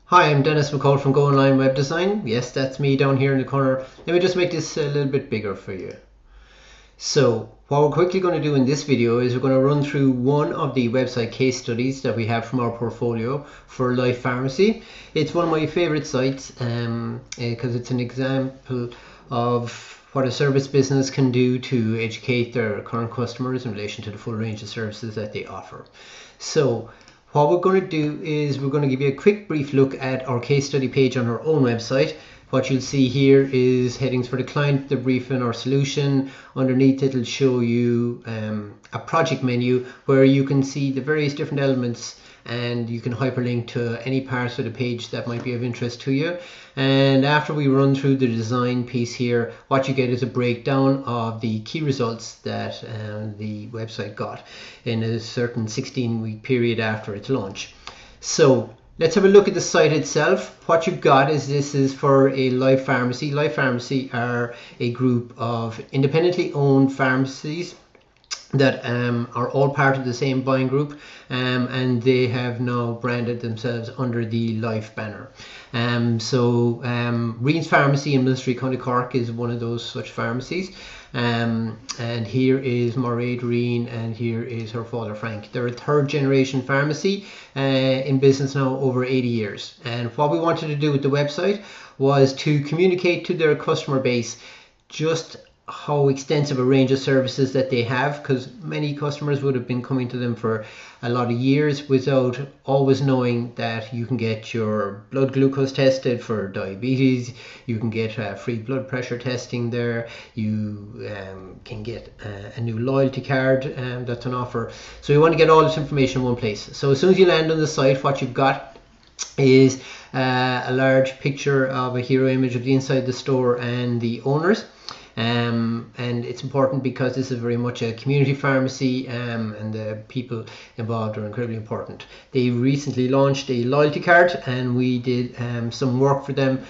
Hi, I'm Denis McCaul from Go Online Web Design. Yes, that's me down here in the corner. Let me just make this a little bit bigger for you. So, what we're quickly going to do in this video is we're going to run through one of the website case studies that we have from our portfolio for Life Pharmacy. It's one of my favorite sites because it's an example of what a service business can do to educate their current customers in relation to the full range of services that they offer. So, what we're going to do is we're going to give you a quick brief look at our case study page on our own website. What you'll see here is headings for the client, the brief and our solution. Underneath it'll show you a project menu where you can see the various different elements and you can hyperlink to any parts of the page that might be of interest to you. And after we run through the design piece here, what you get is a breakdown of the key results that the website got in a certain 16-week period after its launch. So let's have a look at the site itself. What you've got is this is for a Life Pharmacy. Life Pharmacy are a group of independently owned pharmacies that are all part of the same buying group, and they have now branded themselves under the Life banner. Reen's Pharmacy in Mill Street, County Cork is one of those such pharmacies. And here is Mairead Reen, and here is her father Frank. They're a third generation pharmacy in business now over 80 years. And what we wanted to do with the website was to communicate to their customer base just how extensive a range of services that they have, because many customers would have been coming to them for a lot of years without always knowing that you can get your blood glucose tested for diabetes, you can get free blood pressure testing there, you can get a new loyalty card that's on offer. So you want to get all this information in one place. So as soon as you land on the site, what you've got is a large picture of a hero image of the inside of the store and the owners. And it's important because this is very much a community pharmacy, and the people involved are incredibly important. They recently launched a loyalty card, and we did some work for them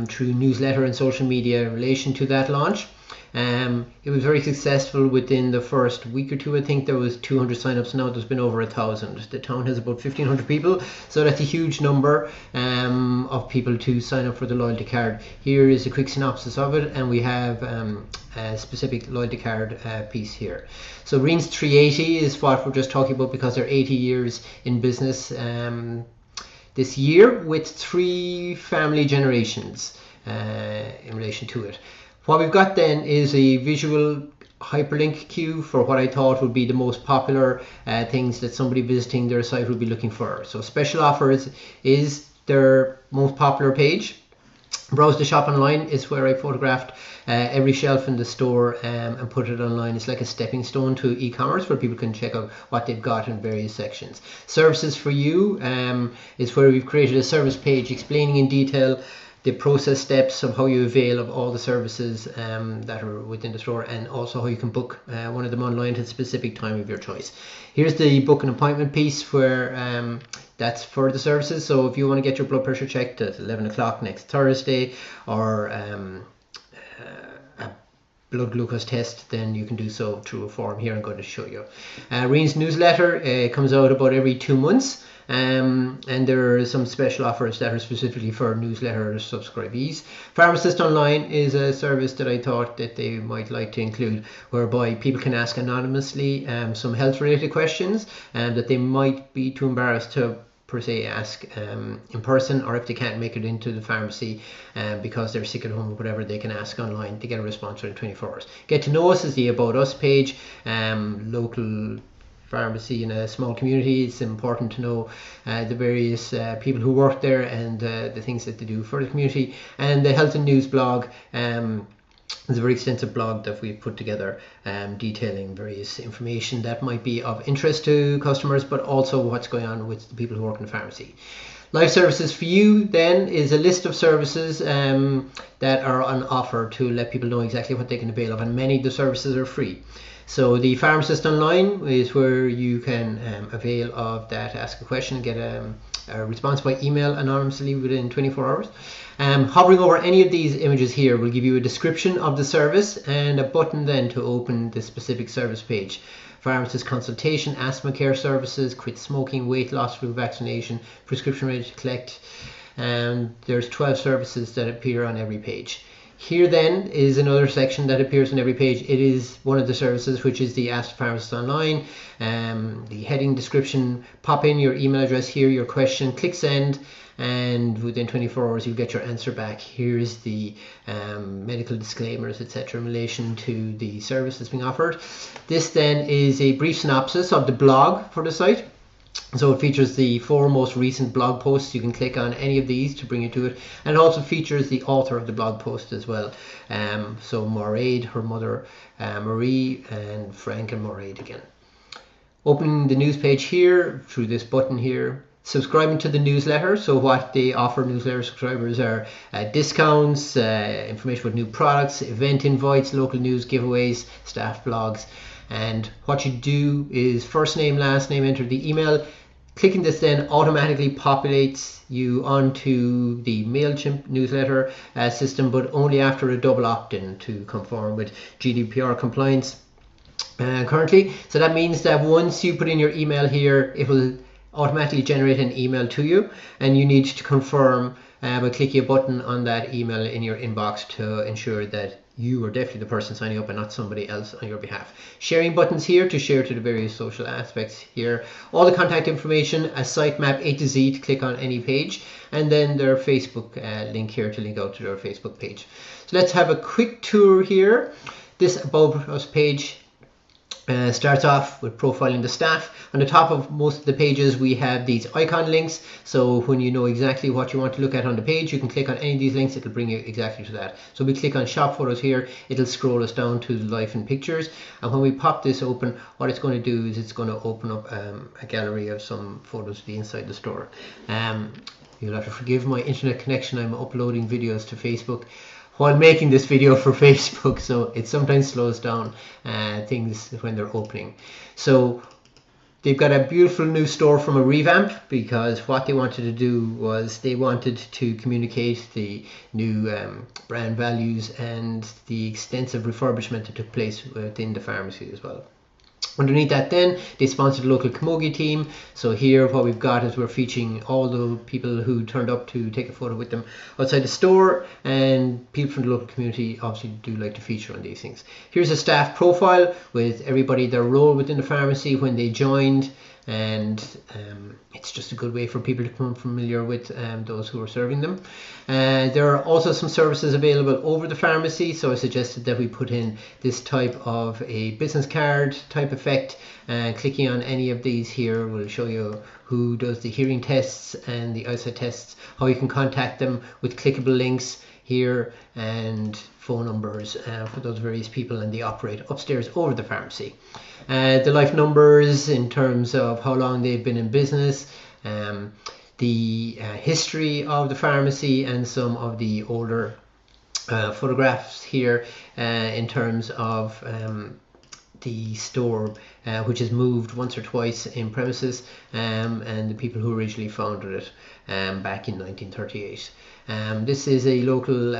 through newsletter and social media in relation to that launch. It was very successful within the first week or two. I think there was 200 sign-ups. Now there's been over 1,000. The town has about 1,500 people, so that's a huge number of people to sign up for the loyalty card. Here is a quick synopsis of it, and we have a specific loyalty card piece here. So Reen's 380 is what we're just talking about because they're 80 years in business this year with 3 family generations in relation to it. What we've got then is a visual hyperlink queue for what I thought would be the most popular things that somebody visiting their site would be looking for. So special offers is their most popular page. Browse the shop online is where I photographed every shelf in the store and put it online. It's like a stepping stone to e-commerce where people can check out what they've got in various sections. Services for you is where we've created a service page explaining in detail the process steps of how you avail of all the services that are within the store, and also how you can book one of them online at a specific time of your choice. Here's the book an appointment piece where that's for the services. So if you want to get your blood pressure checked at 11 o'clock next Thursday, or a blood glucose test, then you can do so through a form here I'm going to show you. Reen's newsletter comes out about every 2 months. And there are some special offers that are specifically for newsletter subscribees. Pharmacist Online is a service that I thought that they might like to include, whereby people can ask anonymously some health related questions that they might be too embarrassed to per se ask in person, or if they can't make it into the pharmacy because they're sick at home or whatever, they can ask online to get a response within 24 hours. Get to know us is the About Us page. Local pharmacy in a small community, it's important to know the various people who work there and the things that they do for the community. And the health and news blog is a very extensive blog that we've put together detailing various information that might be of interest to customers, but also what's going on with the people who work in the pharmacy. Life Services for You then is a list of services that are on offer to let people know exactly what they can avail of, and many of the services are free. So the Pharmacist Online is where you can avail of that, ask a question, get a response by email anonymously within 24 hours. Hovering over any of these images here will give you a description of the service and a button then to open the specific service page. Pharmacist consultation, asthma care services, quit smoking, weight loss, flu vaccination, prescription ready to collect, There's 12 services that appear on every page. Here then is another section that appears on every page. It is one of the services, which is the Ask the Pharmacist Online. The heading, description, pop in your email address here, your question, click send, and within 24 hours you'll get your answer back. Here's the medical disclaimers, etc. in relation to the service that's being offered. This then is a brief synopsis of the blog for the site. So it features the 4 most recent blog posts. You can click on any of these to bring you to it, and it also features the author of the blog post as well. So Mairead, her mother Marie, and Frank and Mairead again. Opening the news page here through this button here. Subscribing to the newsletter. So what they offer newsletter subscribers are discounts, information about new products, event invites, local news, giveaways, staff blogs. And what you do is first name, last name, enter the email. Clicking this then automatically populates you onto the MailChimp newsletter system, but only after a double opt-in to conform with GDPR compliance currently. So that means that once you put in your email here, it will automatically generate an email to you, and you need to confirm by clicking a button on that email in your inbox to ensure that you are definitely the person signing up and not somebody else on your behalf. Sharing buttons here to share to the various social aspects here. All the contact information, a sitemap A to Z to click on any page, and then their Facebook link here to link out to their Facebook page. So let's have a quick tour here. This About Us page starts off with profiling the staff. On the top of most of the pages we have these icon links, so when you know exactly what you want to look at on the page, you can click on any of these links. It'll bring you exactly to that. So we click on shop photos here, it'll scroll us down to the life and pictures, and when we pop this open, what it's going to do is it's going to open up a gallery of some photos of the inside the store. You'll have to forgive my internet connection. I'm uploading videos to Facebook while making this video for Facebook, so it sometimes slows down things when they're opening. So they've got a beautiful new store from a revamp, because what they wanted to do was they wanted to communicate the new brand values and the extensive refurbishment that took place within the pharmacy as well. Underneath that then, they sponsored the local Camogie team. So here what we've got is we're featuring all the people who turned up to take a photo with them outside the store, and people from the local community obviously do like to feature on these things. Here's a staff profile with everybody, their role within the pharmacy when they joined, and it's just a good way for people to become familiar with those who are serving them. There are also some services available over the pharmacy, so I suggested that we put in this type of a business card type effect. Clicking on any of these here will show you who does the hearing tests and the eyesight tests, how you can contact them with clickable links here, and phone numbers for those various people, and they operate upstairs over the pharmacy. The life numbers in terms of how long they've been in business, the history of the pharmacy, and some of the older photographs here in terms of the store, which has moved once or twice in premises, and the people who originally founded it back in 1938. This is a local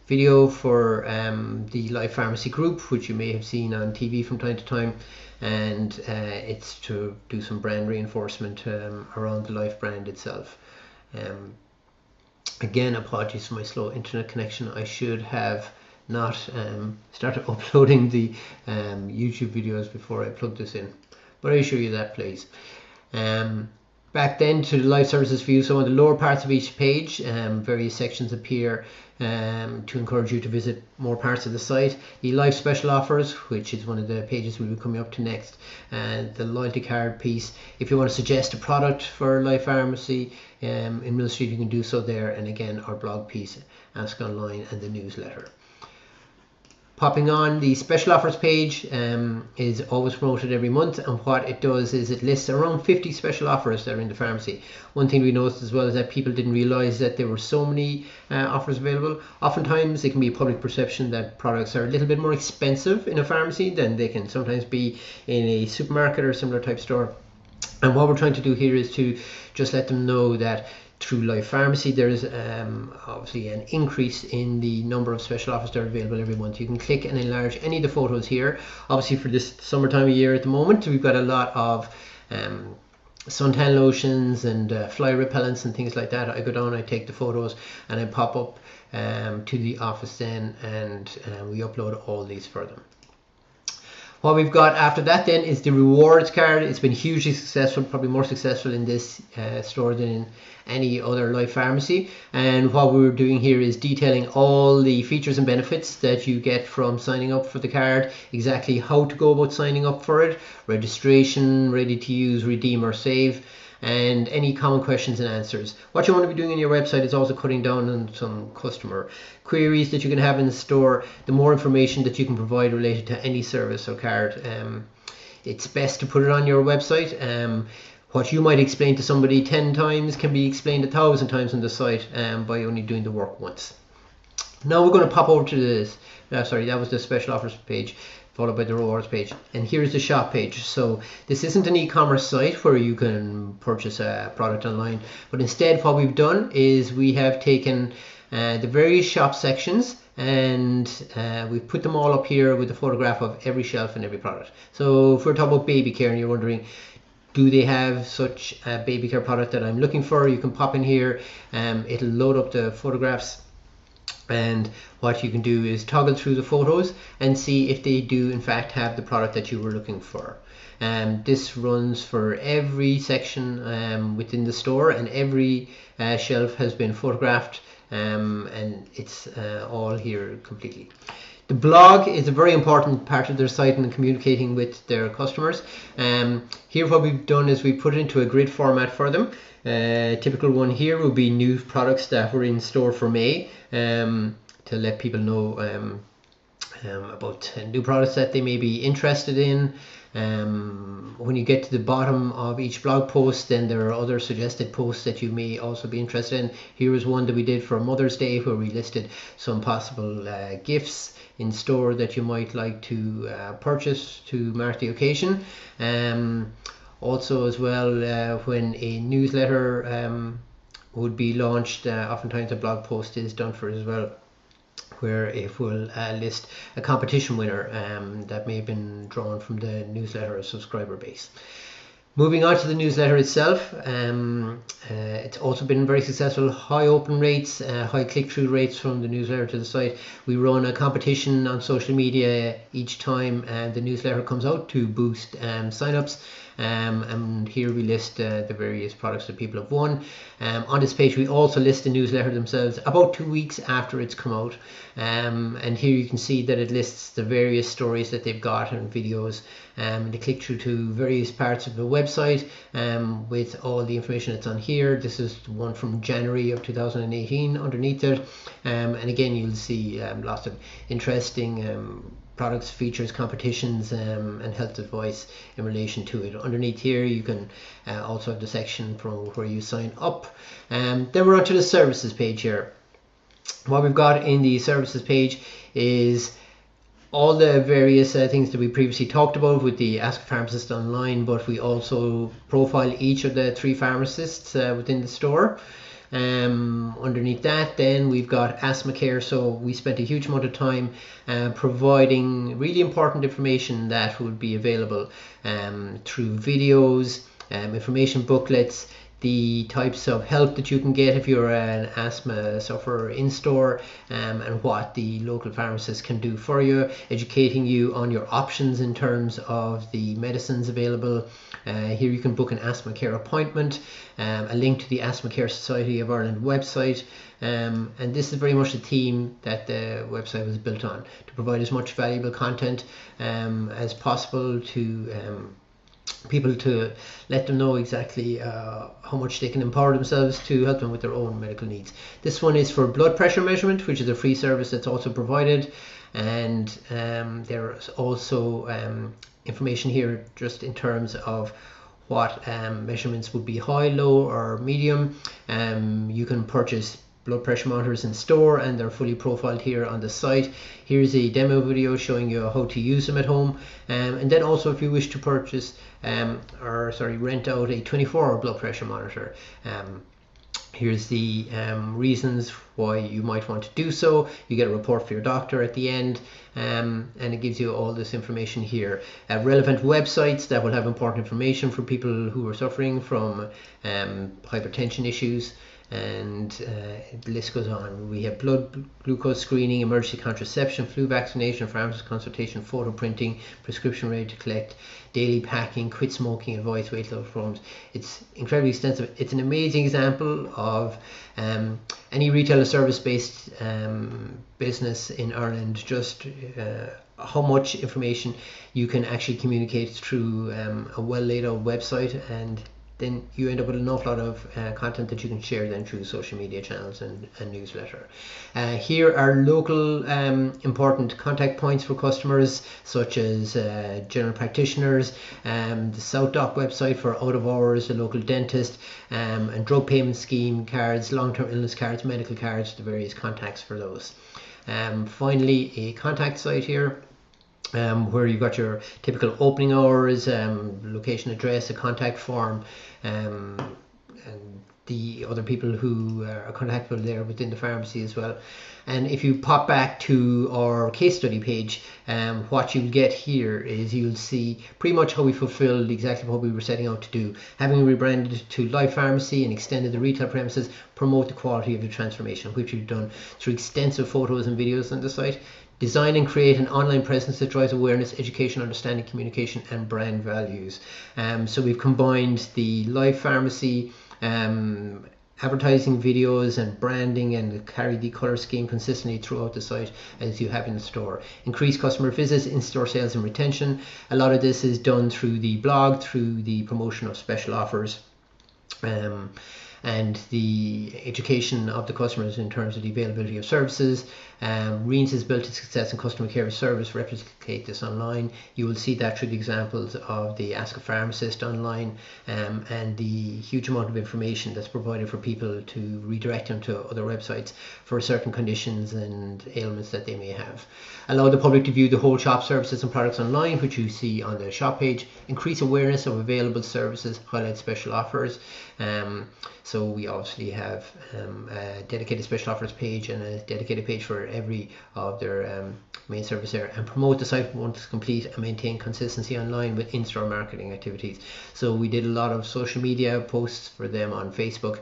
video for the Life Pharmacy Group, which you may have seen on TV from time to time, and it's to do some brand reinforcement around the Life brand itself. Again, apologies for my slow internet connection. I should have not started uploading the YouTube videos before I plug this in, but I assure you that please. Back then to the live services view. So on the lower parts of each page, various sections appear to encourage you to visit more parts of the site. The live special offers, which is one of the pages we'll be coming up to next, and the loyalty card piece. If you want to suggest a product for Life Pharmacy in Mill Street, you can do so there, and again our blog piece, Ask Online, and the newsletter. Popping on the special offers page is always promoted every month, and what it does is it lists around 50 special offers that are in the pharmacy. One thing we noticed as well is that people didn't realize that there were so many offers available. Oftentimes it can be a public perception that products are a little bit more expensive in a pharmacy than they can sometimes be in a supermarket or similar type store. And what we're trying to do here is to just let them know that through Life Pharmacy there is obviously an increase in the number of special offers that are available every month. You can click and enlarge any of the photos here. Obviously for this summertime of year at the moment, we've got a lot of suntan lotions and fly repellents and things like that. I go down, I take the photos, and I pop up to the office then, and we upload all these for them. What we've got after that then is the rewards card. It's been hugely successful, probably more successful in this store than in any other Life Pharmacy. And what we're doing here is detailing all the features and benefits that you get from signing up for the card, exactly how to go about signing up for it, registration, ready to use, redeem or save, and any common questions and answers. What you want to be doing in your website is also cutting down on some customer queries that you can have in the store. The more information that you can provide related to any service or card, it's best to put it on your website. What you might explain to somebody 10 times can be explained 1,000 times on the site by only doing the work once. Now we're going to pop over to this. Sorry, that was the special offers page, followed by the rewards page, and here's the shop page. So this isn't an e-commerce site where you can purchase a product online, but instead what we've done is we have taken the various shop sections and we've put them all up here with a photograph of every shelf and every product. So if we're talking about baby care and you're wondering, do they have such a baby care product that I'm looking for, you can pop in here, it'll load up the photographs. And what you can do is toggle through the photos and see if they do in fact have the product that you were looking for. This runs for every section within the store, and every shelf has been photographed, and it's all here completely. The blog is a very important part of their site and communicating with their customers. Here what we've done is we put it into a grid format for them. Typical one here would be new products that were in store for May, to let people know about new products that they may be interested in. When you get to the bottom of each blog post, then there are other suggested posts that you may also be interested in. Here is one that we did for Mother's Day where we listed some possible gifts in store that you might like to purchase to mark the occasion. Also as well, when a newsletter would be launched, oftentimes a blog post is done for it as well, where it will list a competition winner that may have been drawn from the newsletter subscriber base. Moving on to the newsletter itself, it's also been very successful. High open rates, high click-through rates from the newsletter to the site. We run a competition on social media each time the newsletter comes out to boost sign-ups. And here we list the various products that people have won. On this page we also list the newsletter themselves about 2 weeks after it's come out, and here you can see that it lists the various stories that they've got and videos. They click through to various parts of the website with all the information that's on here. This is the one from January of 2018 underneath it, and again you'll see lots of interesting products, features, competitions, and health advice in relation to it. Underneath here you can also have the section from where you sign up. Then we're on to the services page here. What we've got in the services page is all the various things that we previously talked about with the Ask a Pharmacist online, but we also profile each of the 3 pharmacists within the store. Underneath that then we've got asthma care, so we spent a huge amount of time providing really important information that would be available through videos, information booklets, the types of help that you can get if you're an asthma sufferer in store, and what the local pharmacist can do for you, educating you on your options in terms of the medicines available. Here you can book an asthma care appointment, a link to the Asthma Care Society of Ireland website, and this is very much the theme that the website was built on, to provide as much valuable content as possible to people, to let them know exactly how much they can empower themselves to help them with their own medical needs. This one is for blood pressure measurement, which is a free service that's also provided, and there's also information here just in terms of what measurements would be high, low or medium. You can purchase blood pressure monitors in store and they're fully profiled here on the site. Here's a demo video showing you how to use them at home, and then also if you wish to purchase rent out a 24-hour blood pressure monitor, Here's the reasons why you might want to do so. You get a report for your doctor at the end, and it gives you all this information here. Relevant websites that will have important information for people who are suffering from hypertension issues, and the list goes on. We have blood glucose screening, emergency contraception, flu vaccination, pharmacist consultation, photo printing, prescription ready to collect, daily packing, quit smoking advice, weight loss programs. It's incredibly extensive. It's an amazing example of any retail or service based business in Ireland, just how much information you can actually communicate through a well laid out website, and then you end up with an awful lot of content that you can share then through social media channels and newsletter. Here are local important contact points for customers, such as general practitioners, the South Doc website for out of hours, the local dentist, and drug payment scheme cards, long-term illness cards, medical cards, the various contacts for those. Finally, a contact site here, where you've got your typical opening hours, location, address, a contact form, and the other people who are contactable there within the pharmacy as well. And if you pop back to our case study page, what you'll get here is you'll see pretty much how we fulfilled exactly what we were setting out to do. Having rebranded to Live Pharmacy and extended the retail premises, promote the quality of the transformation, which we've done through extensive photos and videos on the site. Design and create an online presence that drives awareness, education, understanding, communication, and brand values. So we've combined the Live Pharmacy advertising videos and branding, and carry the color scheme consistently throughout the site as you have in the store. Increase customer visits, in-store sales and retention. A lot of this is done through the blog, through the promotion of special offers, and the education of the customers in terms of the availability of services. Reens has built its success in customer care service, replicate this online. You will see that through the examples of the Ask a Pharmacist online, and the huge amount of information that's provided for people to redirect them to other websites for certain conditions and ailments that they may have. Allow the public to view the whole shop services and products online, which you see on the shop page. Increase awareness of available services, highlight special offers. So we obviously have a dedicated special offers page and a dedicated page for every of their main service there, and promote the site once complete and maintain consistency online with in-store marketing activities. So we did a lot of social media posts for them on Facebook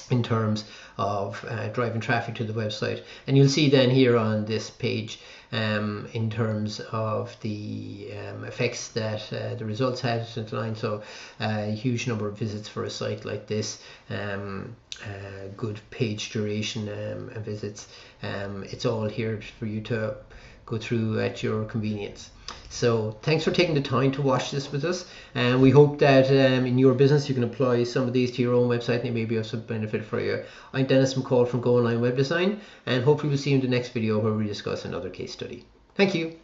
in terms of driving traffic to the website, and you'll see then here on this page in terms of the effects that the results had online. So a huge number of visits for a site like this, good page duration and visits. It's all here for you to go through at your convenience. So thanks for taking the time to watch this with us, and we hope that in your business you can apply some of these to your own website and they may be of some benefit for you. I'm Denis McCaul from Go Online Web Design, and hopefully we'll see you in the next video where we discuss another case study. Thank you.